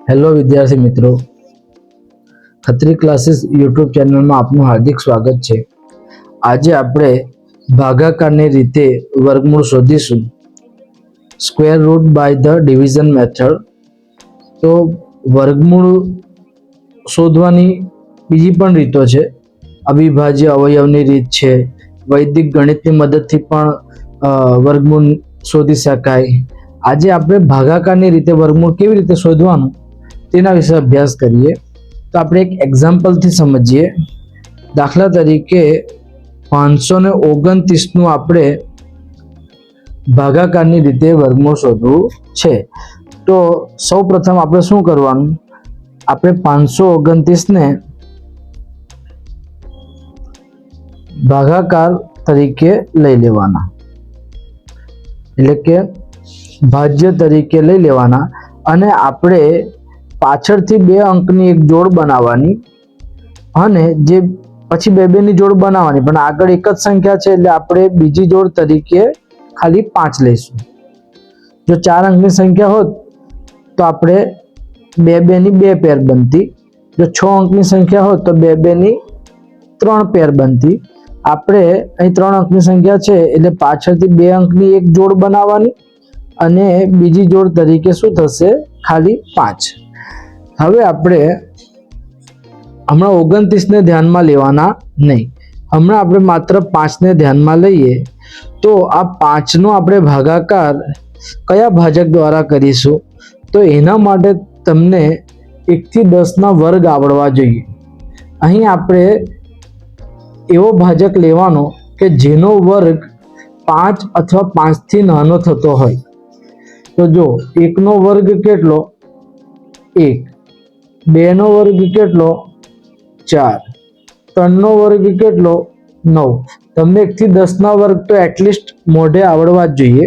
Hello વિદ્યાર્થી મિત્રો, Khatri classes YouTube ચેનલમાં આપનું હાર્દિક સ્વાગત છે। આજે આપણે ભાગાકારની રીતે વર્ગમૂળ શોધીશું, square root by the division method. તો વર્ગમૂળ શોધવાની બીજી પણ રીતો છે, અવિભાજ્ય અવયવની રીત છે, વૈદિક ગણિતની મદદથી પણ વર્ગમૂળ શોધી શકાય। આજે આપણે ભાગાકારની રીતે વર્ગમૂળ કેવી રીતે શોધવાનું તેના વિશે અભ્યાસ કરીએ। તો આપણે એક એક્ઝામ્પલથી સમજીએ। દાખલા તરીકે 529 નું આપણે ભાગાકારની રીતે વર્ગમૂળ શોધવું છે। તો સૌપ્રથમ આપણે શું કરવાનું, આપણે 529 ને ભાગાકાર તરીકે લઈ લેવાના, એટલે કે ભાજ્ય તરીકે લઈ લેવાના, અને આપણે પાછળથી 2 અંકની એક જોડ બનાવવાની, અને જે પછી 2 ની જોડ બનાવવાની, પણ આગળ એક જ સંખ્યા છે એટલે આપણે બીજી જોડ તરીકે ખાલી 5 લઈશું। જો 4 અંકની સંખ્યા હોત તો આપણે 2 ની 2 પેર બનતી, જો 6 અંકની સંખ્યા હોત તો 2 ની 3 પેર બનતી। આપણે અહીં 3 અંકની સંખ્યા છે એટલે પાછળથી 2 અંકની એક જોડ બનાવવાની, અને બીજી જોડ તરીકે શું થશે, ખાલી 5। હવે આપણે હમણાં 29 ને ધ્યાનમાં લેવાના નહીં, હમણાં આપણે માત્ર 5 ને ધ્યાનમાં લઈએ। તો આ 5 નો આપણે ભાગાકાર કયા ભાજક દ્વારા કરીશું, તો એના માટે તમને 1 થી 10 ના વર્ગ આવડવા જોઈએ। અહીં આપણે એવો ભાજક લેવાનો કે જેનો વર્ગ 5 અથવા 5 થી નાનો થતો હોય। તો જો 1 નો વર્ગ કેટલો, 1, 2 નો વર્ગ કેટલો, 4, 3 નો વર્ગ કેટલો, 9। તમને 1 થી 10 ના વર્ગ તો એટલીસ્ટ મોઢે આવડવા જ જોઈએ।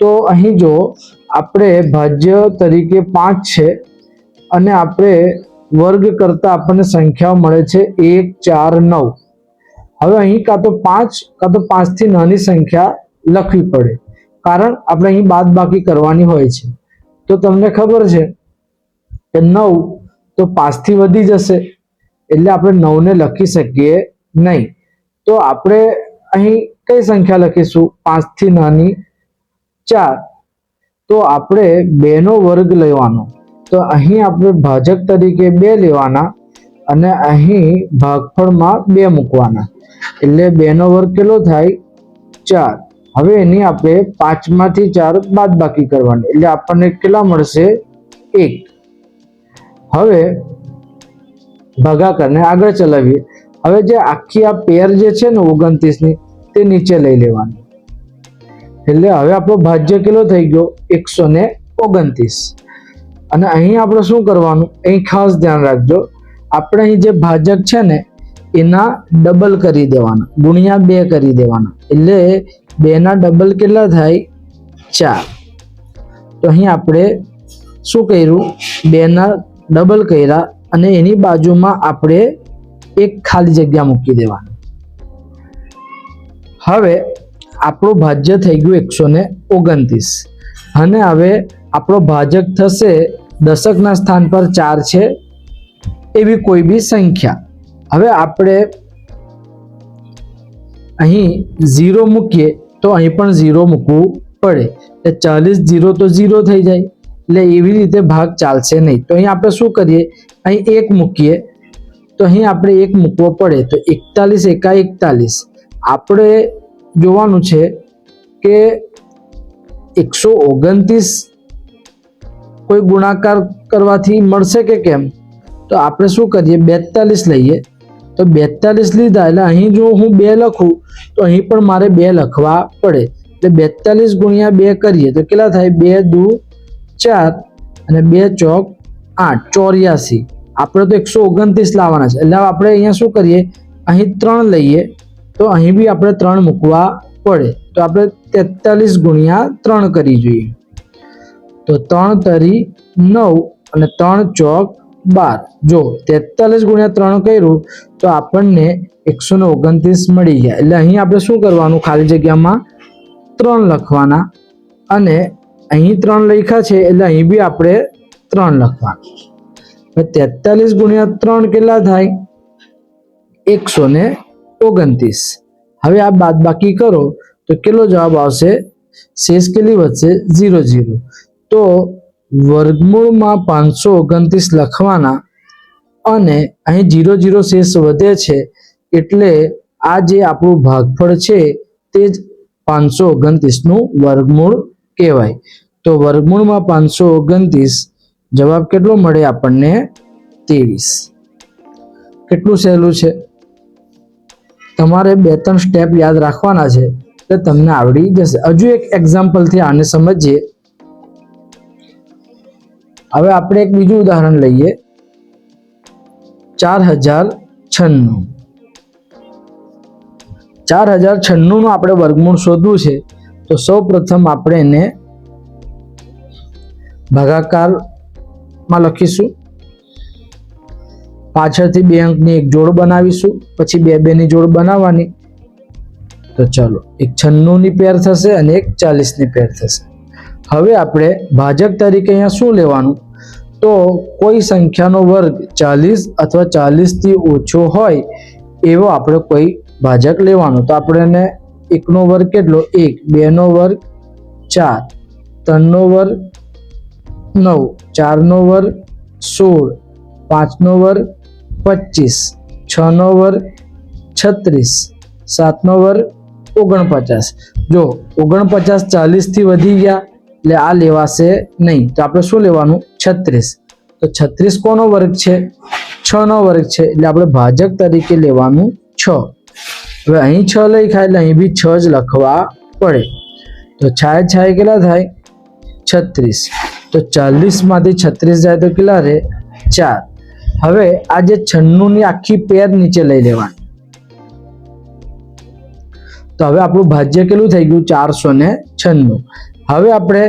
તો અહીં જો આપણે ભાજ્ય તરીકે 5 છે, અને આપણે વર્ગ કરતા આપણને સંખ્યાઓ મળે છે 1, 4, 9। હવે અહીં કાં તો 5 કાં તો 5 થી નાની સંખ્યા લખવી પડે, કારણ આપણે અહીં બાદબાકી કરવાની હોય છે। તો તમને ખબર છે કે 9 તો 5 થી વધી જશે, એટલે આપણે 9 ને લખી શકીએ નહીં। તો આપણે અહીં કઈ સંખ્યા લખીશું, 5 થી નાની 4। તો આપણે 2 નો વર્ગ લેવાનો, તો અહીં આપણે ભાજક તરીકે 2 લેવાના, અને અહીં ભાગફળમાં 2 મૂકવાના, એટલે 2 નો વર્ગ કેટલો થાય, 4। હવે એની આપણે 5 માંથી 4 બાદબાકી કરવાની, એટલે આપણને કેટલા મળશે, 1। હવે ભાગાકારને આગળ ચલાવીએ। હવે જે આખી આ પેર જે છે ને 29 ની, તે નીચે લઈ લેવાની, એટલે હવે આપણો ભાજ્ય કેટલો થઈ ગયો, 129। અને અહીં આપણે શું કરવાનું, અહીં ખાસ ધ્યાન રાખજો, આપણે અહીં જે ભાજક છે ને એના ડબલ કરી દેવાના, ગુણ્યા 2 કરી દેવાના, એટલે 2 ના ડબલ કેટલા થાય, 4। તો અહીં આપણે શું કર્યું, 2 ના ડબલ કર્યા, અને એની બાજુમાં આપણે એક ખાલી જગ્યા મૂકી દેવાની। હવે આપણું ભાજ્ય થઈ ગયું 129, અને હવે આપણો ભાજક થશે દશકના સ્થાન પર 4 છે એવી કોઈ બી સંખ્યા। હવે આપણે અહીં 0 મૂકીએ તો અહીં પણ 0 મૂકવું પડે, એટલે 40 0 તો 0 થઈ જાય, એટલે એવી રીતે ભાગ ચાલશે નહીં। તો અહીં આપણે શું કરીએ, અહીં 1 મૂકીએ, તો અહીં આપણે 1 મૂકવો પડે, તો 41 એકા 41। આપણે જોવાનું છે કે 129 કોઈ ગુણાકાર કરવાથી મળશે કે કેમ, તો આપણે શું કરીએ, 42 લઈએ, તો 42 લીધા, એટલે અહીં જો હું 2 લખું તો અહીં પણ મારે 2 લખવા પડે, એટલે 42 ગુણ્યા 2 કરીએ તો કેટલા થાય, 2 દુ 4, અને 2 ચોક 8, 84। આપણે તો 129 લાવવાના છે, એટલે આપણે અહીંયા શું કરીએ, અહીં 3 લઈએ, તો અહીં બી આપણે 3 મૂકવા પડે, તો આપણે 43 ગુણ્યા 3 કરી જોઈએ, તો 3 તરી 9, અને 3 ચોક 12। જો 43 ગુણ્યા 3 કર્યું તો આપણને 129 મળી ગયા। એટલે અહીં આપણે શું કરવાનું, ખાલી જગ્યામાં 3 લખવાના, અને અહીં 3 લખ્યા છે એટલે અહીં બી આપણે 3 લખવાનું. 43 ગુણ્યા 3 કેટલા થાય? 129. હવે આ બાદબાકી કરો તો કેટલો જવાબ આવશે? શેષ કેટલી વધશે? 0 0. તો વર્ગમૂળમાં 529 લખવાના અને અહીં 0 0 શેષ વધે છે એટલે આ જે આપણું ભાગફળ છે તે જ 529 નું વર્ગમૂળ કહેવાય. તો વર્ગમૂળમાં 529 જવાબ કેટલો મળે આપણને? 23. કેટલું સહેલું છે. તમારે 2-3 સ્ટેપ યાદ રાખવાના છે એટલે તમને આવડી જશે. હજુ એક એક્ઝામ્પલ થી આને સમજીએ. હવે આપણે એક બીજું ઉદાહરણ લઈએ. 4096. 4096 નું આપણે વર્ગમૂળ શોધવું છે. તો સૌ પ્રથમ આપણે એને ભાગાકારમાં લખીશું. પાછળથી 2 અંકની એક જોડ બનાવીશું, પછી 2 2 ની જોડ બનાવવાની. તો ચલો, એક 96 ની પેર થશે અને એક 40 ની પેર થશે. હવે આપણે ભાજક તરીકે અહીંયા શું લેવાનું? તો કોઈ સંખ્યાનો વર્ગ 40 અથવા 40 થી ઓછો હોય એવો આપણે કોઈ ભાજક લેવાનો. તો આપણે એને 1 નો વર્ગ કેટલો? 1, 2 નો વર્ગ 4, 3 નો વર્ગ 9, 4 નો વર્ગ 16, 5 નો વર્ગ 25, 6 નો વર્ગ 36, 7 નો વર્ગ 49. જો 49 40 થી વધી ગયા એટલે આ લેવાશે નહીં. તો આપણે શું લેવાનું? 36. તો 36 કોનો વર્ગ છે? 6 નો વર્ગ છે એટલે આપણે ભાજક તરીકે લેવાનું 6. હવે અહીં 6 લખાય એટલે અહીં બી 6 જ લખવા પડે. તો 6 6 કેટલા થાય? 36. તો 40 માંથી 36 જાય તો કેટલા રહે? 4. હવે આ જે 96 ની આખી પેર નીચે લઈ લેવાની. તો હવે આપણું ભાજ્ય કેટલું થઈ ગયું? 496. હવે આપણે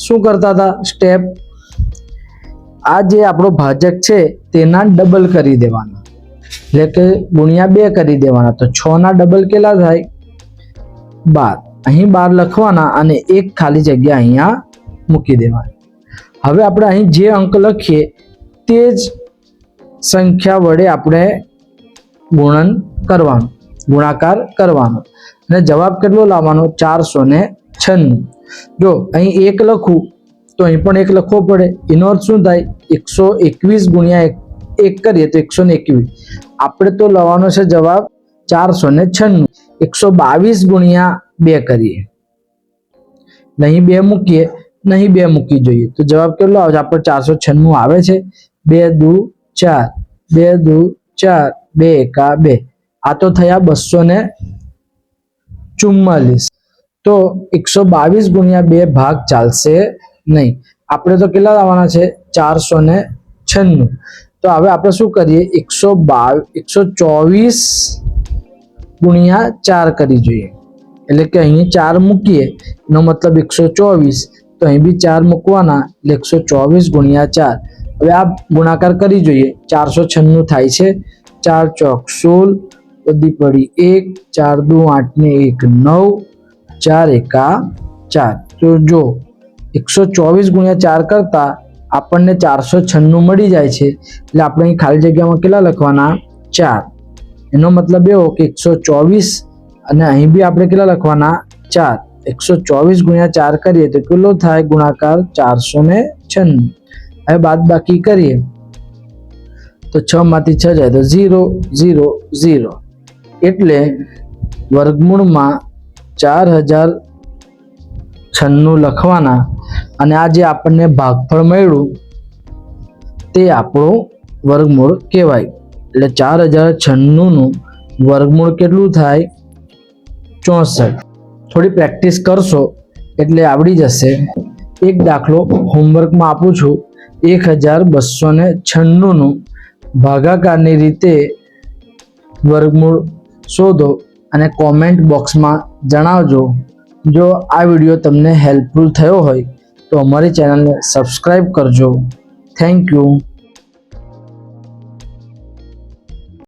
શું કરતા હતા? સ્ટેપ, આ જે આપણો ભાજક છે તેના ડબલ કરી દેવાના, એટલે કે ગુણ્યા 2 કરી દેવાના. તો 6 ના ડબલ કેટલા થાય? 12. અહીં 12 લખવાના અને એક ખાલી જગ્યા અહીંયા મૂકી દેવાની. હવે આપણે અહીં જે અંક લખીએ તે જ સંખ્યા વડે આપણે ગુણાકાર કરવાનો અને જવાબ કેટલો લાવવાનો? 496. જો અહીં 1 લખું તો અહીં પણ 1 લખવો પડે. એનો અર્થ શું થાય? 121 ગુણ્યા 1 કરીએ તો 121. આપણે તો લાવવાનો છે જવાબ 496. 122 ગુણ્યા 2 કરીએ, નહીં 2 મૂકીએ, નહીં 2 મૂકી જોઈએ તો જવાબ કેટલો આવે? આપણે 496 આવે છે. 2 દુ 4, 2 દુ 4, 2 એકા 2. આ તો થયા 244. તો 122 ગુણ્યા 2 ભાગ ચાલશે નહીં. આપણે તો કેટલા લાવવાના છે? 496. તો હવે આપણે શું કરીએ? 124 ગુણ્યા 4 કરી જોઈએ. એટલે કે અહીં 4 મૂકીએ એનો મતલબ 124. તો અહીં બી 4 મૂકવાના એટલે 124 ગુણ્યા 4. હવે આ ગુણાકાર કરી જોઈએ. 496 થાય છે. 4 ચોક 16, બધી પડી 1, 4 દુ 8 ને 1 9, 4 એકા 4. તો જો 124 ગુણ્યા 4 કરતા આપણને 496 મળી જાય છે. એટલે આપણે અહીં ખાલી જગ્યામાં કેટલા લખવાના? 4. એનો મતલબ એવો કે 124 અને અહીં બી આપણે કેટલા લખવાના? 4. 124 ગુણ્યા 4 કરીએ તો કેટલો થાય ગુણાકાર? 496. હવે બાદ બાકી કરીએ તો 6 માંથી 6 જાય તો 0 0 0. એટલે વર્ગમૂળમાં 4096 લખવાના અને આ જે આપણને ભાગફળ મળ્યું તે આપણું વર્ગમૂળ કહેવાય. એટલે 4096 નું વર્ગમૂળ કેટલું થાય? 64. થોડી પ્રેક્ટિસ કરશો એટલે આવડી જશે. એક દાખલો હોમવર્કમાં આપું છું. 1296 નું ભાગાકારની રીતે વર્ગમૂળ શોધો અને કોમેન્ટ બોક્સમાં જણાવજો. જો આ વિડીયો તમને હેલ્પફુલ થયો હોય તો અમારી ચેનલને સબસ્ક્રાઈબ કરજો. Thank you.